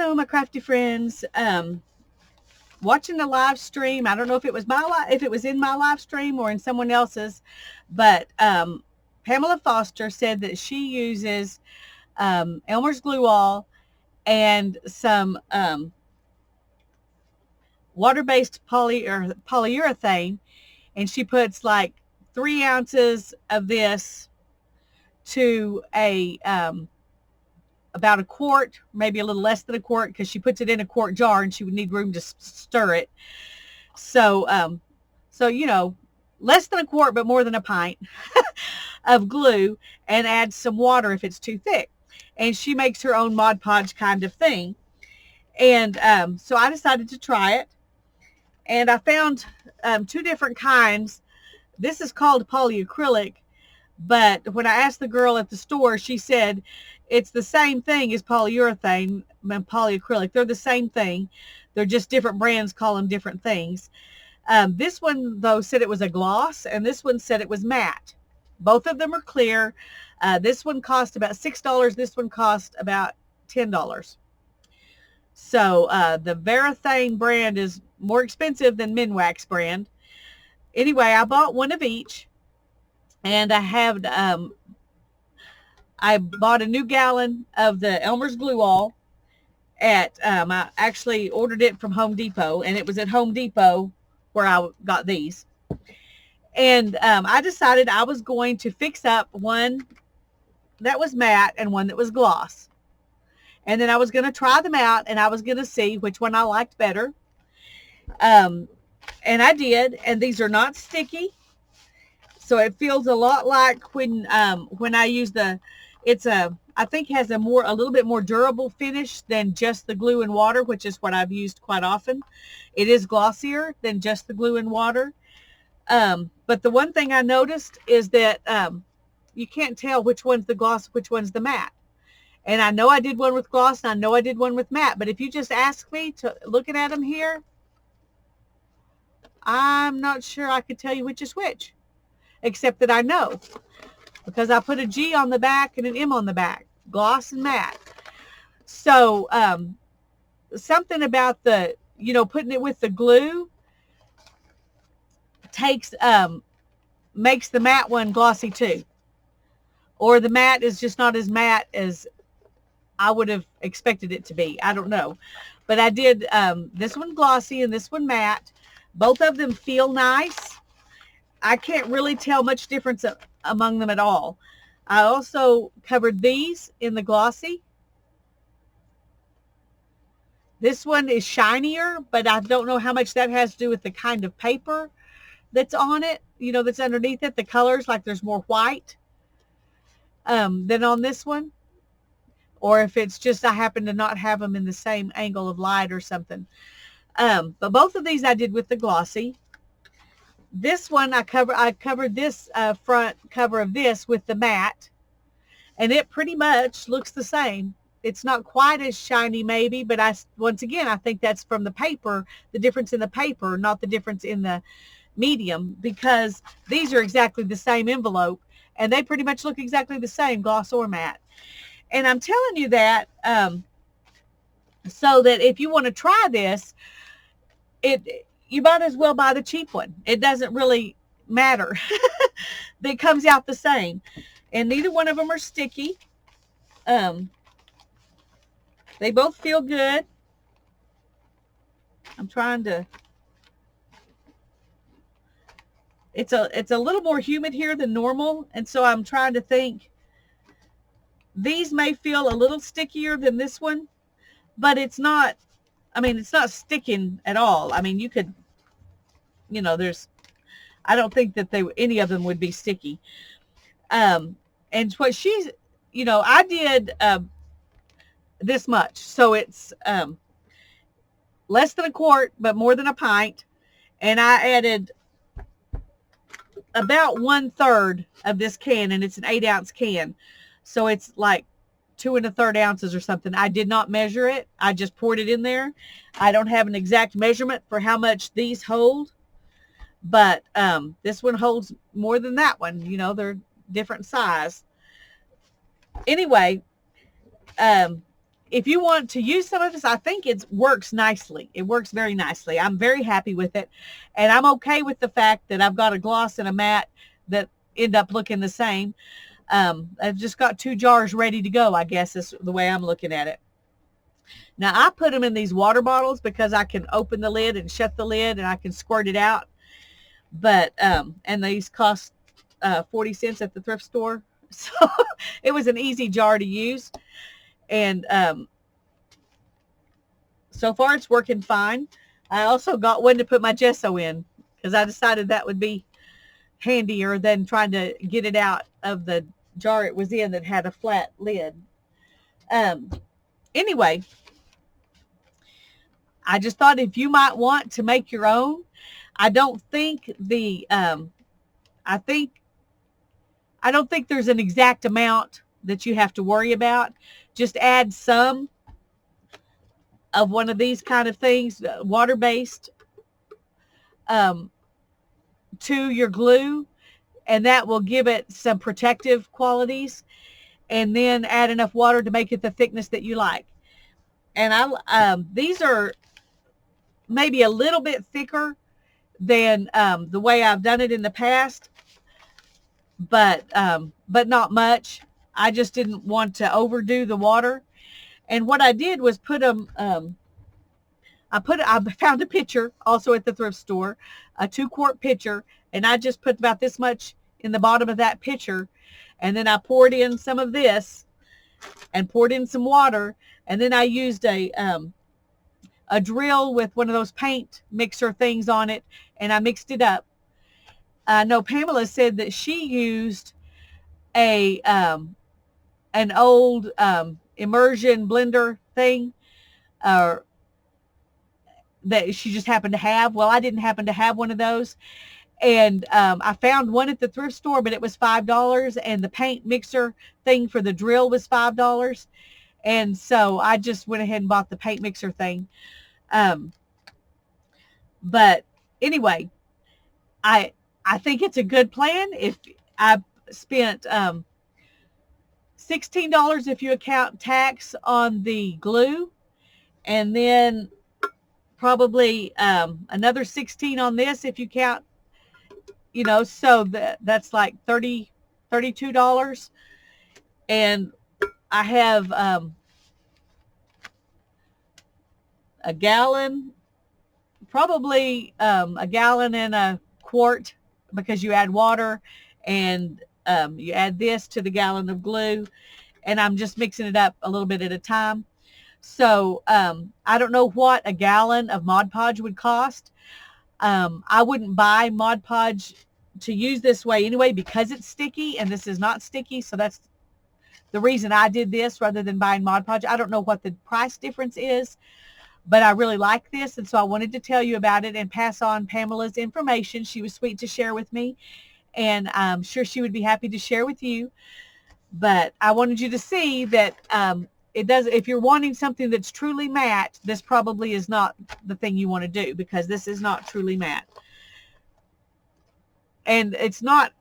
Hello, my crafty friends. Watching the live stream. I don't know if it was if it was in my live stream or in someone else's, but Pamela Foster said that she uses Elmer's glue all and some water-based polyurethane, and she puts like 3 ounces of this to about a quart, maybe a little less than a quart, because she puts it in a quart jar and she would need room to stir it. So, less than a quart, but more than a pint of glue, and add some water if it's too thick. And she makes her own Mod Podge kind of thing. And so I decided to try it. And I found 2 different kinds. This is called polyacrylic, but when I asked the girl at the store, she said it's the same thing as polyurethane and polyacrylic. They're the same thing. They're just different brands call them different things. This one, though, said it was a gloss, and this one said it was matte. Both of them are clear. This one cost about $6. This one cost about $10. So the Varathane brand is more expensive than Minwax brand. Anyway, I bought one of each, and I bought a new gallon of the Elmer's glue all I actually ordered it from Home Depot, and it was at Home Depot where I got these. And I decided I was going to fix up one that was matte and one that was gloss. And then I was going to try them out, and I was going to see which one I liked better. And I did, and these are not sticky. So it feels a lot like when I use I think has a little bit more durable finish than just the glue and water, which is what I've used quite often. It is glossier than just the glue and water. But the one thing I noticed is that you can't tell which one's the gloss, which one's the matte. And I know I did one with gloss, and I know I did one with matte. But if you just ask me to looking at them here, I'm not sure I could tell you which is which, except that I know because I put a G on the back and an M on the back, gloss and matte. So something about putting it with the glue makes the matte one glossy too, or the matte is just not as matte as I would have expected it to be. I don't know, but I did this one glossy and this one matte. Both of them feel nice. I can't really tell much difference among them at all. I also covered these in the glossy. This one is shinier, but I don't know how much that has to do with the kind of paper that's on it, that's underneath it. The colors, like there's more white than on this one. Or if it's just I happen to not have them in the same angle of light or something. But both of these I did with the glossy. This one I covered this front cover of this with the matte, and it pretty much looks the same. It's not quite as shiny maybe, but once again I think that's from the paper, the difference in the paper, not the difference in the medium, because these are exactly the same envelope and they pretty much look exactly the same, gloss or matte. And I'm telling you that so that if you want to try this, you might as well buy the cheap one. It doesn't really matter. It comes out the same. And neither one of them are sticky. They both feel good. I'm trying to... It's a little more humid here than normal, and so I'm trying to think. These may feel a little stickier than this one, but it's not sticking at all. I mean, you could, I don't think that any of them would be sticky. And what I did this much. So it's less than a quart, but more than a pint. And I added about 1/3 of this can, and it's an 8-ounce can. So it's like 2 1/3 ounces or something. I did not measure it. I just poured it in there. I don't have an exact measurement for how much these hold, but this one holds more than that one. They're different size. Anyway, if you want to use some of this, I think it works nicely. It works very nicely. I'm very happy with it. And I'm okay with the fact that I've got a gloss and a matte that end up looking the same. I've just got 2 jars ready to go, I guess is the way I'm looking at it. Now, I put them in these water bottles because I can open the lid and shut the lid and I can squirt it out. But, and these cost 40 cents at the thrift store. So it was an easy jar to use. And so far it's working fine. I also got one to put my gesso in because I decided that would be handier than trying to get it out of the jar it was in that had a flat lid. Anyway, I just thought if you might want to make your own, I don't think I don't think there's an exact amount that you have to worry about. Just add some of one of these kind of things, water-based, to your glue, and that will give it some protective qualities. And then add enough water to make it the thickness that you like. And these are maybe a little bit thicker than the way I've done it in the past, but not much. I just didn't want to overdo the water. And what I did was put them, I found a pitcher also at the thrift store, a 2-quart pitcher, and I just put about this much in the bottom of that pitcher. And then I poured in some of this and poured in some water. And then I used a drill with one of those paint mixer things on it, and I mixed it up. I know Pamela said that she used an old immersion blender thing that she just happened to have. Well, I didn't happen to have one of those. And I found one at the thrift store, but it was $5, and the paint mixer thing for the drill was $5. And so I just went ahead and bought the paint mixer thing. But anyway, I think it's a good plan. If I spent $16 if you account tax on the glue, and then probably another $16 on this if you count, you know, so that's like $32. And I have a gallon, probably a gallon and a quart, because you add water and you add this to the gallon of glue, and I'm just mixing it up a little bit at a time. So I don't know what a gallon of Mod Podge would cost. I wouldn't buy Mod Podge to use this way anyway because it's sticky, and this is not sticky. So that's the reason I did this rather than buying Mod Podge. I don't know what the price difference is, but I really like this, and so I wanted to tell you about it and pass on Pamela's information. She was sweet to share with me, and I'm sure she would be happy to share with you. But I wanted you to see that it does. If you're wanting something that's truly matte, this probably is not the thing you want to do, because this is not truly matte. And it's not,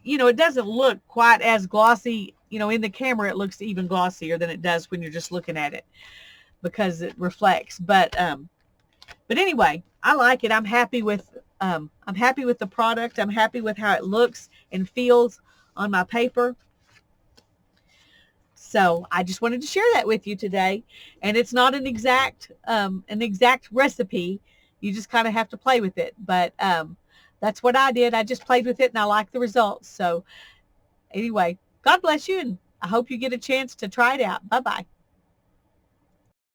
you know, it doesn't look quite as glossy. You know, in the camera, it looks even glossier than it does when you're just looking at it, because it reflects. But anyway, I like it. I'm happy with the product. I'm happy with how it looks and feels on my paper. So I just wanted to share that with you today. And it's not an exact recipe. You just kind of have to play with it. But that's what I did. I just played with it, and I like the results. So anyway, God bless you, and I hope you get a chance to try it out. Bye-bye.